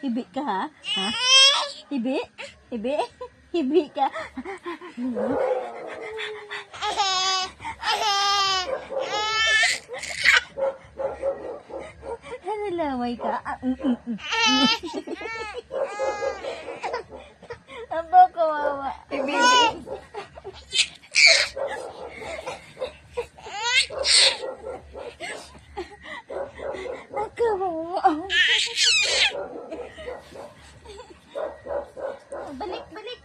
Hibi ka, ha? Ha? Hibi? Hibi? Hibi ka? Nalalaway ka? Aba, kawawa. Baby. Kawawa. Balik, balik.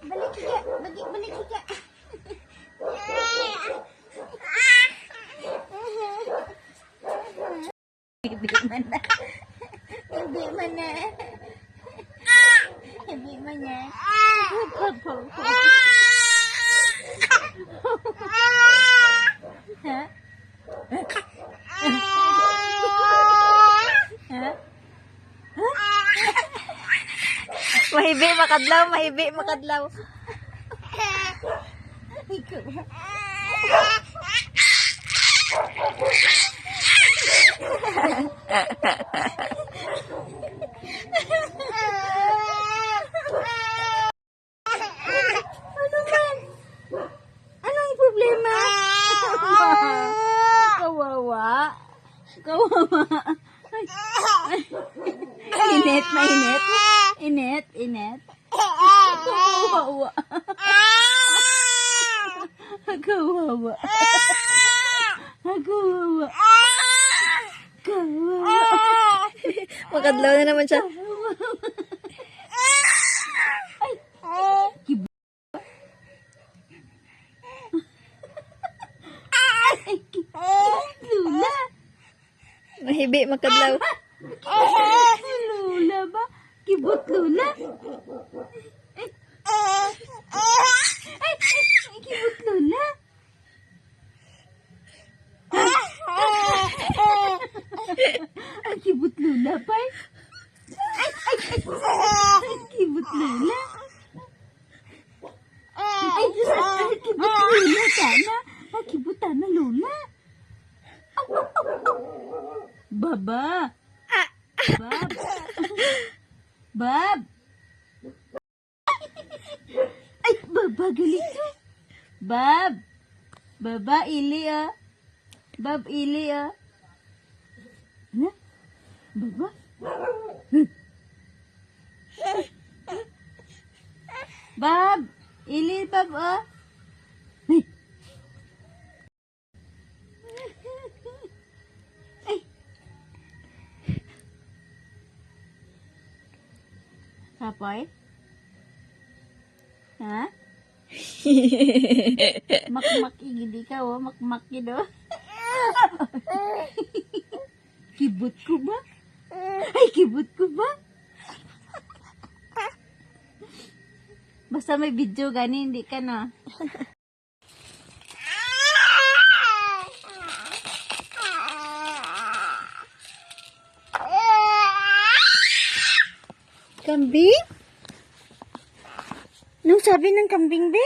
Balik ka. Balik, balik ka. Hibi man na. Hibi man na. Hibi man na. Ha? Ha? Mahibi, makadlaw, mahibi, makadlaw. Ikaw. Ano man? Anong problema? Kawawa. Kawawa. Init, mainit. Init, init. Kawawa. Kawawa. Kawawa. Kawawa. Makadlaw na naman siya. Lula. Mahibi, makadlaw. Lula ba? Kibot Lula. Ay, kibot Lula. Ay, kibot Lula pa. Ay, kibot Lula. Ay, kibot Lula sana. Ay, kibot na Lula. Baba. Bab. Bab. Ay, baba galit ka. Bab. Baba, ili ah. Bab, ili ah. Ano? Baba? Bab. Ili, Bab ah. Ay. Ay. Kapoy? Ha? Makmak igidi ka oh, makmak gido. Kibot ko ba? Ay, kibot ko ba? Basta may video gani, hindi ka na. Kambing? Anong sabi ng kambing, be?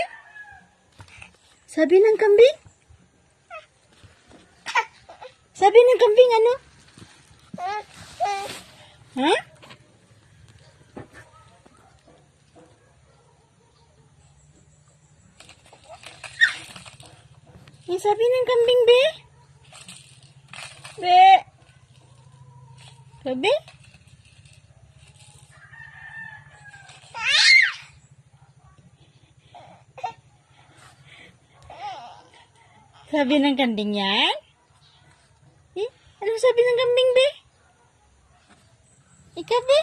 Sabi ng kambing? Sabi ng kambing, ano? Ha? Yung sabi ng kambing, be? Be? Sabi? Sabi ng kambing yan? Eh? Anong sabi ng kambing, be? Ikaw, be?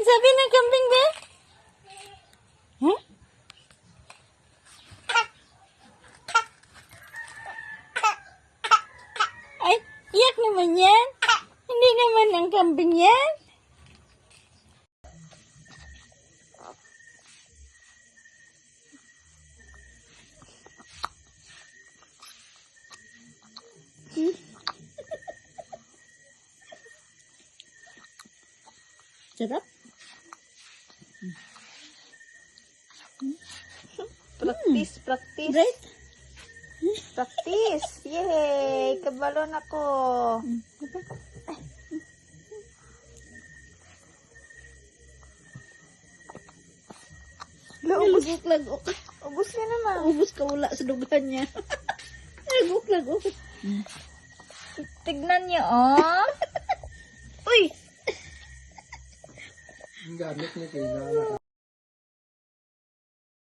Sabi ng kambing, be? Huh? Ay, iyak naman yan. Hindi naman ang kambing yan. Sarap? Practice, practice. Right? Practice. Yay! Kabalon ako. Lagok. Ubus niya naman. Ubus ka wala sa dugan niya. Lagok. Tignan niyo, oh. Ang gamit ni Tina.